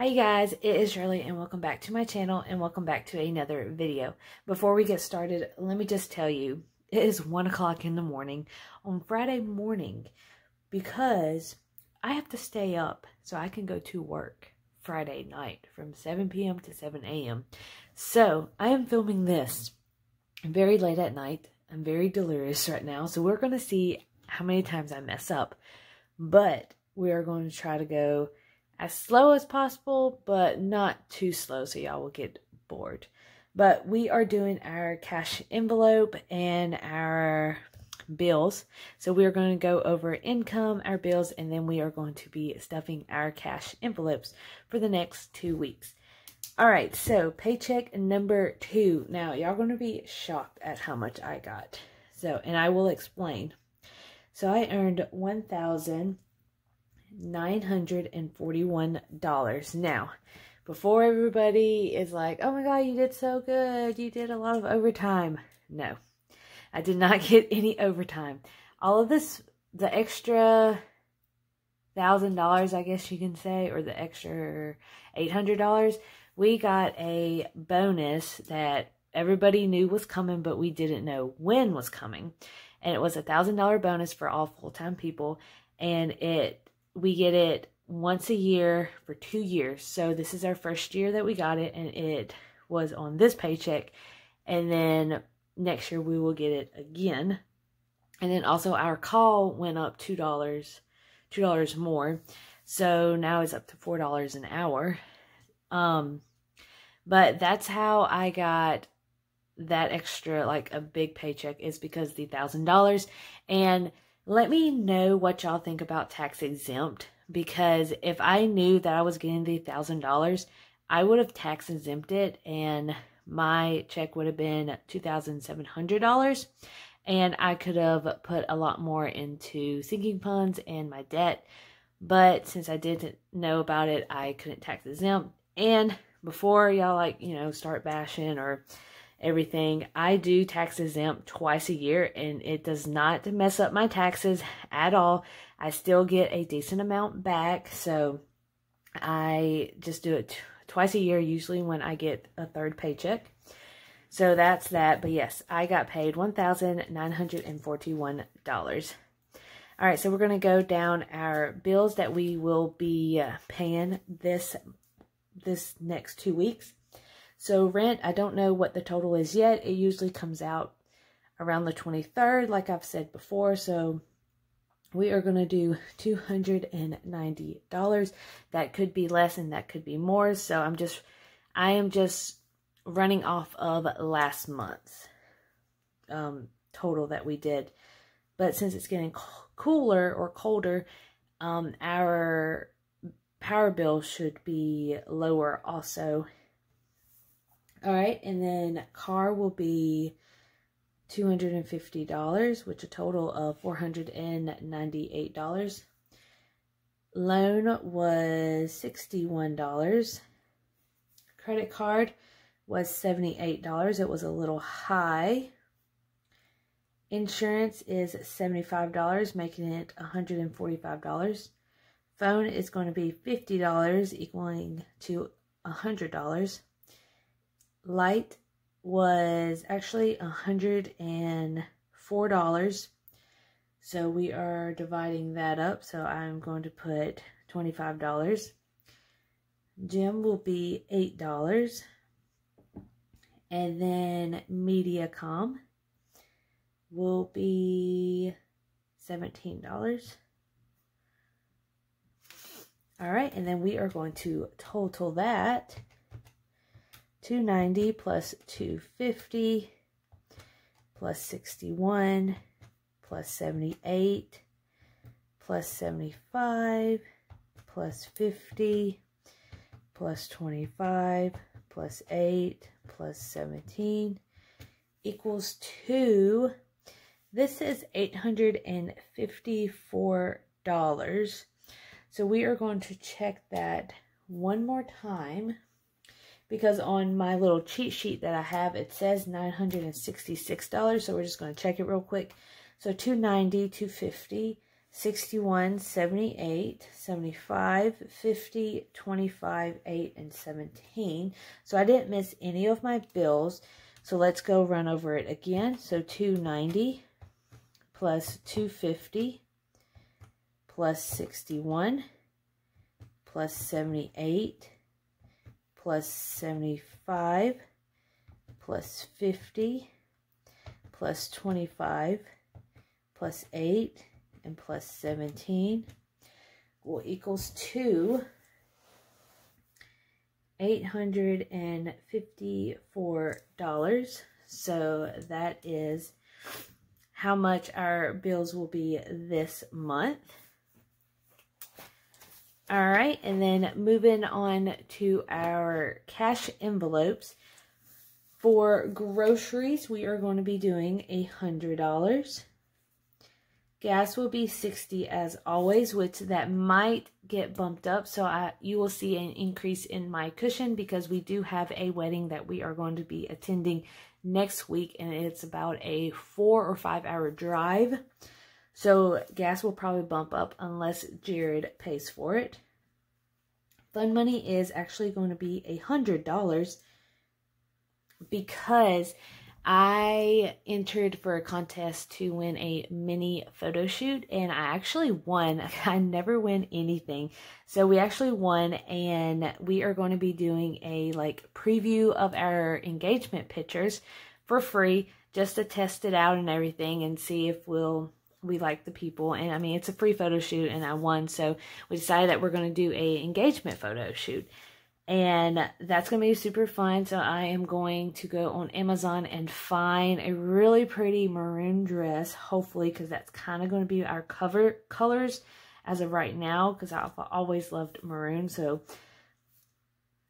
Hi guys, it is Shirley and welcome back to my channel and welcome back to another video. Before we get started, let me just tell you, it is 1 o'clock in the morning on Friday morning because I have to stay up so I can go to work Friday night from 7 p.m. to 7 a.m. So I am filming this very late at night. I'm very delirious right now, so we're going to see how many times I mess up. But we are going to try to go as slow as possible, but not too slow so y'all will get bored. But we are doing our cash envelope and our bills. So we are going to go over income, our bills, and then we are going to be stuffing our cash envelopes for the next 2 weeks. Alright, so paycheck number 2. Now, y'all going to be shocked at how much I got. So, and I will explain. So I earned $1,941. Now, before everybody is like, oh my god, you did so good, you did a lot of overtime. No, I did not get any overtime. All of this, the extra $1,000, I guess you can say, or the extra $800, we got a bonus that everybody knew was coming, but we didn't know when was coming. And it was a $1,000 bonus for all full-time people, and we get it once a year for 2 years. So this is our first year that we got it, and it was on this paycheck. And then next year we will get it again. And then also our call went up $2 more. So now it's up to $4 an hour. But that's how I got that extra, like a big paycheck, is because the $1,000. And let me know what y'all think about tax exempt, because if I knew that I was getting the $1,000, I would have tax exempted and my check would have been $2,700, and I could have put a lot more into sinking funds and my debt. But since I didn't know about it, I couldn't tax exempt. And before y'all start bashing or everything, I do tax exempt twice a year, and it does not mess up my taxes at all. I still get a decent amount back, so I just do it twice a year, usually when I get a third paycheck. So that's that. But yes, I got paid $1,941. All right, so we're going to go down our bills that we will be paying this next 2 weeks. So rent, I don't know what the total is yet. It usually comes out around the 23rd, like I've said before. So we are going to do $290. That could be less and that could be more. So I am just running off of last month's total that we did. But since it's getting cooler or colder, our power bill should be lower also. All right, and then car will be $250, which a total of $498. Loan was $61. Credit card was $78. It was a little high. Insurance is $75, making it $145. Phone is going to be $50, equaling to $100. Light was actually $104. So we are dividing that up. So I'm going to put $25. Gym will be $8. And then MediaCom will be $17. All right, and then we are going to total that. $290 plus $250 plus $61 plus $78 plus $75 plus $50 plus $25 plus $8 plus $17 equals $2. This is $854. So we are going to check that one more time, because on my little cheat sheet that I have, it says $966. So we're just going to check it real quick. So $290, $250, 61, 78, 75, 50, 25, 8, and 17. So I didn't miss any of my bills. So let's go run over it again. So 290 plus 250 plus 61 plus 78 plus 75 plus 50 plus 25 plus 8 and plus 17 will equals to $854. So that is how much our bills will be this month. All right, and then moving on to our cash envelopes. For groceries, we are going to be doing $100. Gas will be $60 as always, which that might get bumped up. So you will see an increase in my cushion because we do have a wedding that we are going to be attending next week, and it's about a 4 or 5 hour drive. So gas will probably bump up unless Jared pays for it. Fun money is actually going to be $100 because I entered for a contest to win a mini photo shoot, and I actually won. I never win anything. So we actually won, and we are going to be doing a preview of our engagement pictures for free just to test it out and everything and see if we like the people. And I mean, it's a free photo shoot and I won. So we decided that we're going to do a engagement photo shoot. And that's going to be super fun. So I am going to go on Amazon and find a really pretty maroon dress, hopefully, because that's kind of going to be our cover colors as of right now, because I've always loved maroon. So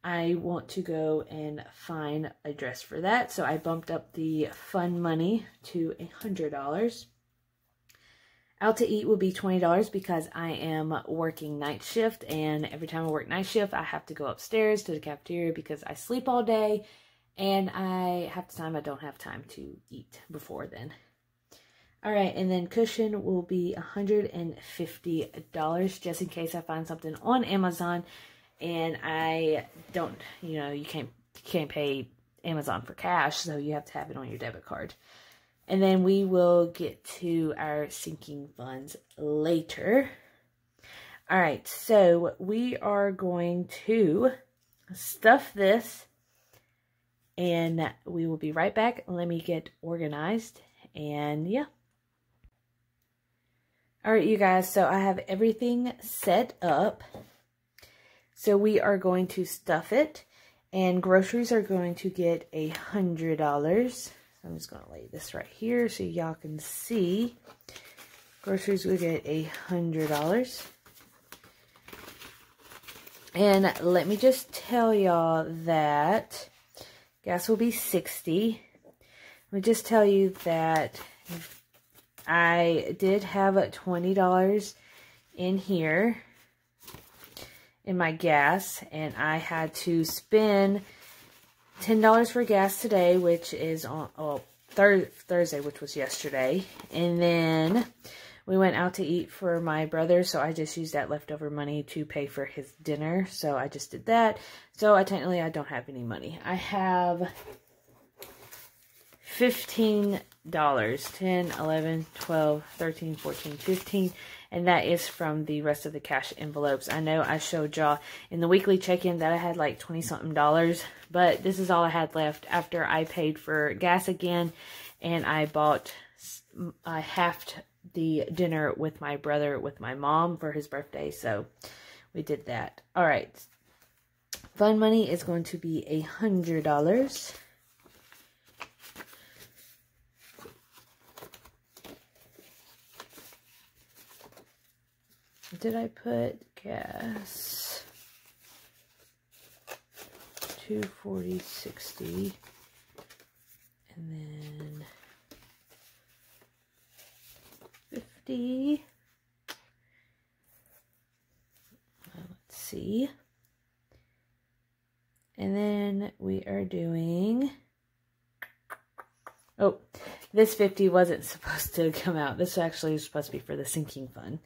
I want to go and find a dress for that. So I bumped up the fun money to $100. Out to eat would be $20 because I am working night shift, and every time I work night shift, I have to go upstairs to the cafeteria because I sleep all day, and half the time I don't have time to eat before then. All right, and then cushion will be $150 just in case I find something on Amazon, and I don't, you can't pay Amazon for cash, so you have to have it on your debit card. And then we will get to our sinking funds later. All right, so we are going to stuff this, and we will be right back. Let me get organized, and yeah. All right, you guys, so I have everything set up. So we are going to stuff it, and groceries are going to get $100. I'm just going to lay this right here so y'all can see. Groceries will get $100. And let me just tell y'all that gas will be $60. Let me just tell you that I did have $20 in here in my gas, and I had to spend $10 for gas today, which is on Thursday, which was yesterday. And then we went out to eat for my brother, so I just used that leftover money to pay for his dinner. So I just did that. So I don't have any money. I have $15, 10, 11, 12, 13, 14, 15, and that is from the rest of the cash envelopes. I know I showed y'all in the weekly check-in that I had like 20-something, but this is all I had left after I paid for gas again, and I halved the dinner with my brother with my mom for his birthday, so we did that. All right, fun money is going to be $100. Did I put gas? 240, 60, and then 50. Let's see. And then we are doing, this 50 wasn't supposed to come out. This actually was supposed to be for the sinking fund.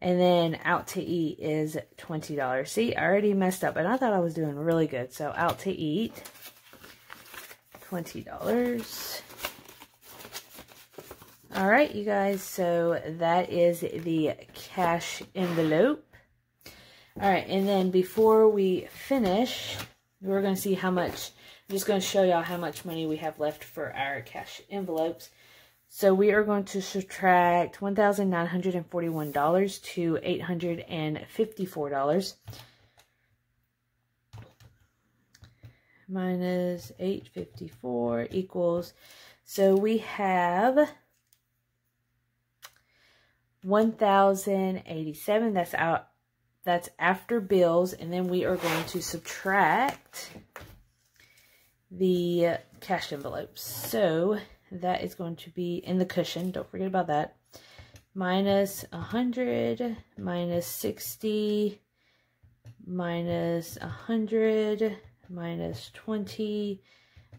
And then out to eat is $20. See, I already messed up, and I thought I was doing really good. So out to eat, $20. All right, you guys, so that is the cash envelope. All right, and then before we finish, we're going to see how much, I'm just going to show y'all how much money we have left for our cash envelopes. So we are going to subtract $1,941 to $854. Minus 854 equals, so we have 1,087. That's after bills, and then we are going to subtract the cash envelopes. So that is going to be in the cushion. Don't forget about that. Minus 100, minus 60, minus 100, minus 20,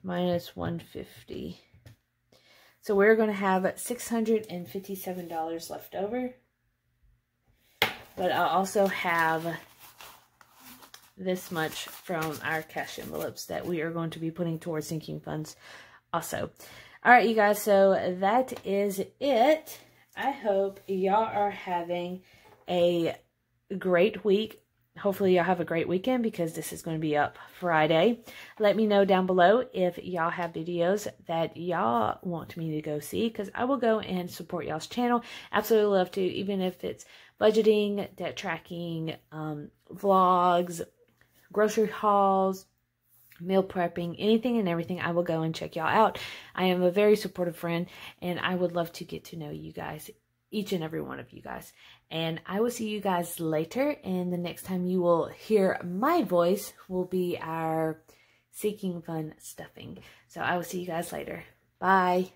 minus 150. So we're going to have $657 left over. But I also have this much from our cash envelopes that we are going to be putting towards sinking funds also. All right, you guys, so that is it. I hope y'all are having a great week. Hopefully y'all have a great weekend, because this is going to be up Friday. Let me know down below if y'all have videos that y'all want me to go see, because I will go and support y'all's channel. Absolutely love to, even if it's budgeting, debt tracking, vlogs, grocery hauls, meal prepping, anything and everything. I will go and check y'all out. I am a very supportive friend, and I would love to get to know you guys, each and every one of you guys. And I will see you guys later, and the next time you will hear my voice will be our sinking fund stuffing. So I will see you guys later. Bye.